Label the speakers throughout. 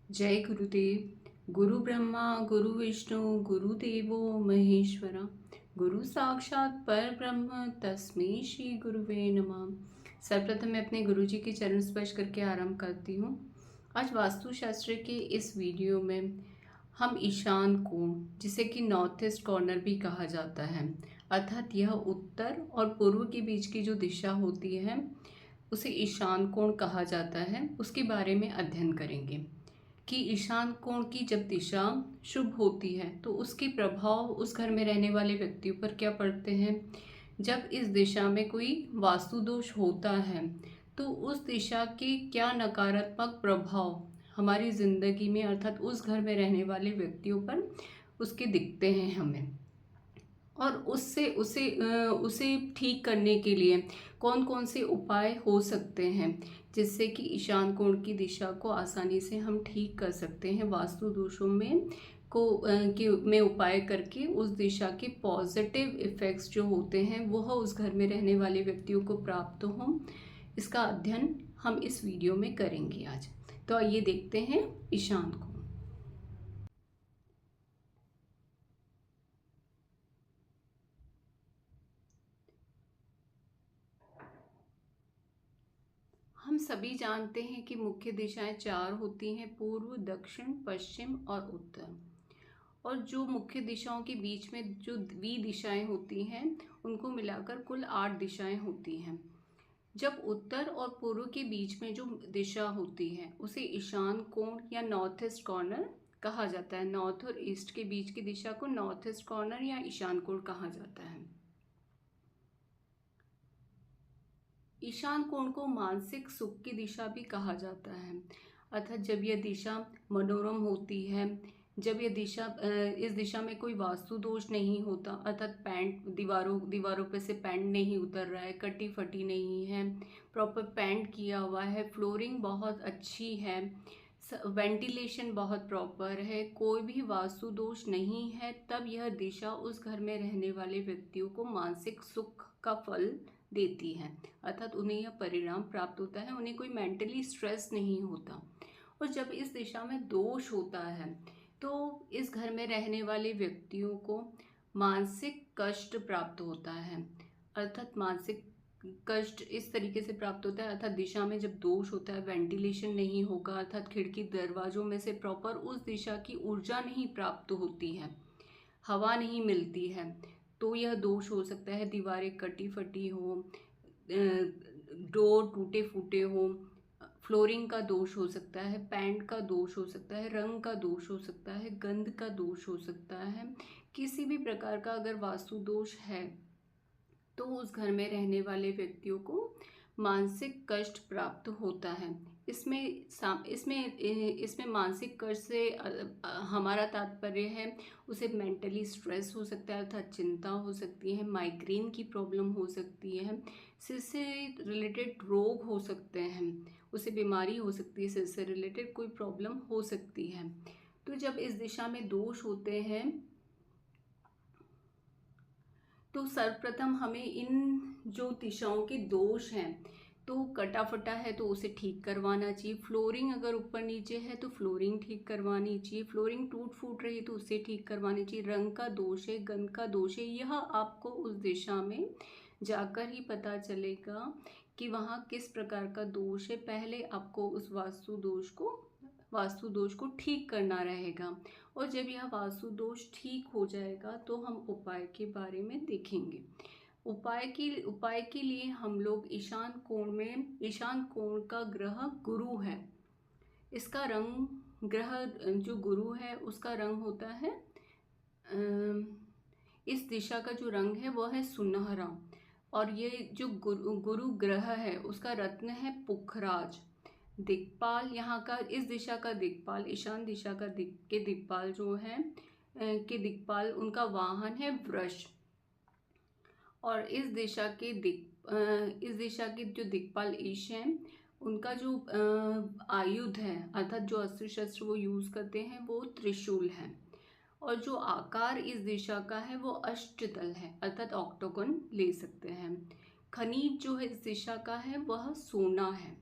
Speaker 1: जय गुरुदेव। गुरु ब्रह्मा गुरु विष्णु गुरुदेवो महेश्वरा। गुरु साक्षात पर ब्रह्म तस्मै श्री गुरुवे नमः। सर्वप्रथम मैं अपने गुरु जी के चरण स्पर्श करके आरंभ करती हूँ। आज वास्तुशास्त्र के इस वीडियो में हम ईशान कोण, जिसे कि नॉर्थ ईस्ट कॉर्नर भी कहा जाता है, अर्थात यह उत्तर और पूर्व के बीच की जो दिशा होती है उसे ईशान कोण कहा जाता है, उसके बारे में अध्ययन करेंगे कि ईशान कोण की जब दिशा शुभ होती है तो उसके प्रभाव उस घर में रहने वाले व्यक्तियों पर क्या पड़ते हैं। जब इस दिशा में कोई वास्तु दोष होता है तो उस दिशा के क्या नकारात्मक प्रभाव हमारी ज़िंदगी में अर्थात उस घर में रहने वाले व्यक्तियों पर उसके दिखते हैं हमें, और उससे उसे उसे ठीक करने के लिए कौन कौन से उपाय हो सकते हैं जिससे कि ईशान कोण की दिशा को आसानी से हम ठीक कर सकते हैं। वास्तु दोषों में में उपाय करके उस दिशा के पॉजिटिव इफ़ेक्ट्स जो होते हैं वह उस घर में रहने वाले व्यक्तियों को प्राप्त हों, इसका अध्ययन हम इस वीडियो में करेंगे आज। तो आइए देखते हैं ईशान कोण। हम सभी जानते हैं कि मुख्य दिशाएं चार होती हैं: पूर्व, दक्षिण, पश्चिम और उत्तर। और जो मुख्य दिशाओं के बीच में जो दिशाएं होती हैं उनको मिलाकर कुल 8 दिशाएं होती हैं। जब उत्तर और पूर्व के बीच में जो दिशा होती है उसे ईशान कोण या नॉर्थ ईस्ट कॉर्नर कहा जाता है। नॉर्थ और ईस्ट के बीच की दिशा को नॉर्थ ईस्ट कॉर्नर या ईशान कोण कहा जाता है। ईशान कोण को मानसिक सुख की दिशा भी कहा जाता है, अर्थात जब यह दिशा मनोरम होती है, जब यह दिशा इस दिशा में कोई वास्तु दोष नहीं होता, अर्थात पैंट दीवारों दीवारों पे से पैंट नहीं उतर रहा है, कटी फटी नहीं है, प्रॉपर पेंट किया हुआ है, फ्लोरिंग बहुत अच्छी है, वेंटिलेशन बहुत प्रॉपर है, कोई भी वास्तु दोष नहीं है, तब यह दिशा उस घर में रहने वाले व्यक्तियों को मानसिक सुख का फल देती है, अर्थात उन्हें यह परिणाम प्राप्त होता है, उन्हें कोई मेंटली स्ट्रेस नहीं होता। और जब इस दिशा में दोष होता है तो इस घर में रहने वाले व्यक्तियों को मानसिक कष्ट प्राप्त होता है, अर्थात मानसिक कष्ट इस तरीके से प्राप्त होता है, अर्थात दिशा में जब दोष होता है, वेंटिलेशन नहीं होगा, अर्थात खिड़की दरवाजों में से प्रॉपर उस दिशा की ऊर्जा नहीं प्राप्त होती है, हवा नहीं मिलती है, तो यह दोष हो सकता है। दीवारें कटी फटी हो, डोर टूटे फूटे हो, फ्लोरिंग का दोष हो सकता है, पेंट का दोष हो सकता है, रंग का दोष हो सकता है, गंध का दोष हो सकता है। किसी भी प्रकार का अगर वास्तु दोष है तो उस घर में रहने वाले व्यक्तियों को मानसिक कष्ट प्राप्त होता है। इसमें मानसिक कष्ट से हमारा तात्पर्य है उसे मेंटली स्ट्रेस हो सकता है, अर्थात चिंता हो सकती है, माइग्रेन की प्रॉब्लम हो सकती है, सिर से रिलेटेड रोग हो सकते हैं, उसे बीमारी हो सकती है, सिर से रिलेटेड कोई प्रॉब्लम हो सकती है। तो जब इस दिशा में दोष होते हैं तो सर्वप्रथम हमें इन जो दिशाओं के दोष हैं, तो कटा फटा है तो उसे ठीक करवाना चाहिए। फ्लोरिंग अगर ऊपर नीचे है तो फ्लोरिंग ठीक करवानी चाहिए। फ्लोरिंग टूट फूट रही है तो उसे ठीक करवानी चाहिए। रंग का दोष है, गंध का दोष है, यह आपको उस दिशा में जाकर ही पता चलेगा कि वहाँ किस प्रकार का दोष है। पहले आपको उस वास्तु दोष को ठीक करना रहेगा, और जब यह वास्तु दोष ठीक हो जाएगा तो हम उपाय के बारे में देखेंगे। उपाय के लिए हम लोग ईशान कोण का ग्रह गुरु है, इसका रंग ग्रह जो गुरु है उसका रंग होता है इस दिशा का जो रंग है वह है सुनहरा, और ये जो गुरु ग्रह है उसका रत्न है पुखराज। दिक्पाल यहाँ का, इस दिशा का दिक्पाल, ईशान दिशा का दिक्पाल जो है दिक्पाल उनका वाहन है वृष। और इस दिशा के जो दिक्पाल ईश हैं उनका जो आयुध है, अर्थात जो अस्त्र शस्त्र वो यूज करते हैं वो त्रिशूल है। और जो आकार इस दिशा का है वो अष्टदल है, अर्थात ऑक्टोगन ले सकते हैं। खनिज जो है इस दिशा का है वह सोना है।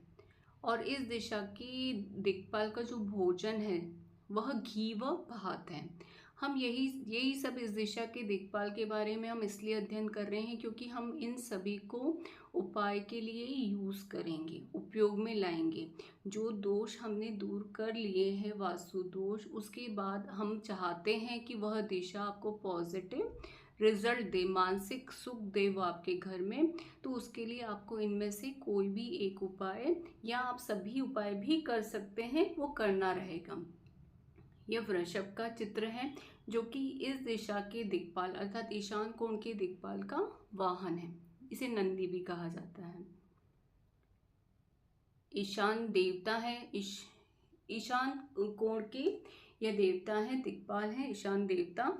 Speaker 1: और इस दिशा की दिक्पाल का जो भोजन है वह घी व भात है। हम यही यही सब इस दिशा के दिक्पाल के बारे में हम इसलिए अध्ययन कर रहे हैं क्योंकि हम इन सभी को उपाय के लिए यूज़ करेंगे, उपयोग में लाएंगे। जो दोष हमने दूर कर लिए हैं, वास्तु दोष, उसके बाद हम चाहते हैं कि वह दिशा आपको पॉजिटिव रिजल्ट दे, मानसिक सुख दे वो आपके घर में। तो उसके लिए आपको इनमें से कोई भी एक उपाय या आप सभी उपाय भी कर सकते हैं, वो करना रहेगा। यह वृषभ का चित्र है जो कि इस दिशा के दिक्पाल अर्थात ईशान कोण के दिक्पाल का वाहन है। इसे नंदी भी कहा जाता है। ईशान देवता है, ईशान कोण के यह देवता है, दिक्पाल है ईशान देवता।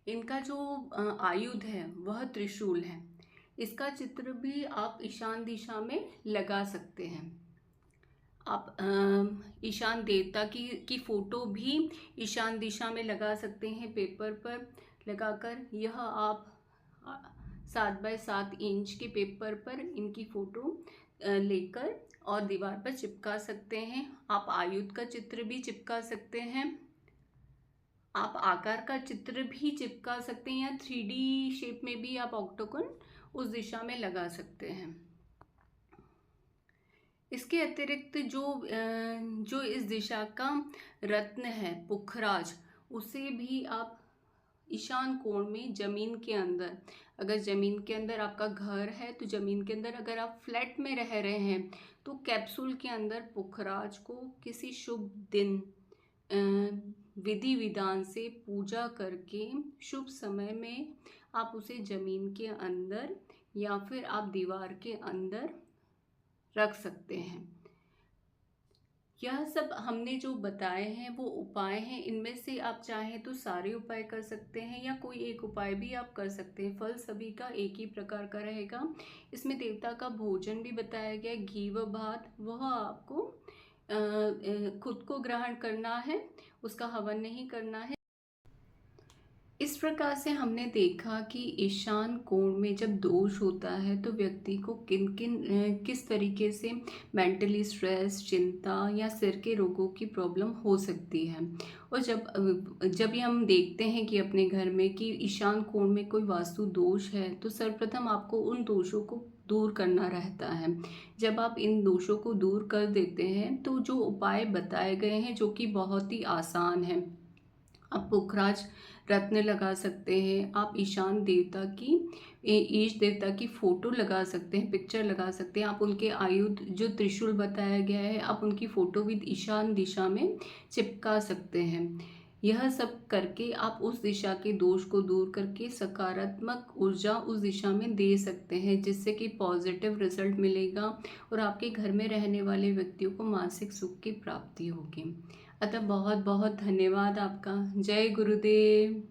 Speaker 1: इनका जो आयुध है वह त्रिशूल है। इसका चित्र भी आप ईशान दिशा में लगा सकते हैं। आप ईशान देवता की फोटो भी ईशान दिशा में लगा सकते हैं, पेपर पर लगाकर। यह आप 7x7 इंच के पेपर पर इनकी फोटो लेकर और दीवार पर चिपका सकते हैं। आप आयुध का चित्र भी चिपका सकते हैं, आप आकार का चित्र भी चिपका सकते हैं, या 3D शेप में भी आप ऑक्टोगन उस दिशा में लगा सकते हैं। इसके अतिरिक्त जो इस दिशा का रत्न है पुखराज, उसे भी आप ईशान कोण में जमीन के अंदर, अगर जमीन के अंदर आपका घर है तो जमीन के अंदर, अगर आप फ्लैट में रह रहे हैं तो कैप्सूल के अंदर पुखराज को किसी शुभ दिन विधि विधान से पूजा करके शुभ समय में आप उसे जमीन के अंदर या फिर आप दीवार के अंदर रख सकते हैं। यह सब हमने जो बताए हैं वो उपाय हैं। इनमें से आप चाहें तो सारे उपाय कर सकते हैं या कोई एक उपाय भी आप कर सकते हैं। फल सभी का एक ही प्रकार का रहेगा। इसमें देवता का भोजन भी बताया गया, घी व भात, वह आपको खुद को ग्रहण करना है, उसका हवन नहीं करना है। इस प्रकार से हमने देखा कि ईशान कोण में जब दोष होता है तो व्यक्ति को किस तरीके से मेंटली स्ट्रेस, चिंता या सिर के रोगों की प्रॉब्लम हो सकती है। और जब ये हम देखते हैं कि अपने घर में कि ईशान कोण में कोई वास्तु दोष है तो सर्वप्रथम आपको उन दोषों को दूर करना रहता है। जब आप इन दोषों को दूर कर देते हैं तो जो उपाय बताए गए हैं, जो कि बहुत ही आसान है, आप पुखराज रत्न लगा सकते हैं, आप ईशान देवता की ईश देवता की फोटो लगा सकते हैं, पिक्चर लगा सकते हैं। आप उनके आयुध जो त्रिशूल बताया गया है, आप उनकी फोटो भी ईशान दिशा में चिपका सकते हैं। यह सब करके आप उस दिशा के दोष को दूर करके सकारात्मक ऊर्जा उस दिशा में दे सकते हैं, जिससे कि पॉजिटिव रिजल्ट मिलेगा और आपके घर में रहने वाले व्यक्तियों को मानसिक सुख की प्राप्ति होगी। अतः बहुत बहुत धन्यवाद आपका। जय गुरुदेव।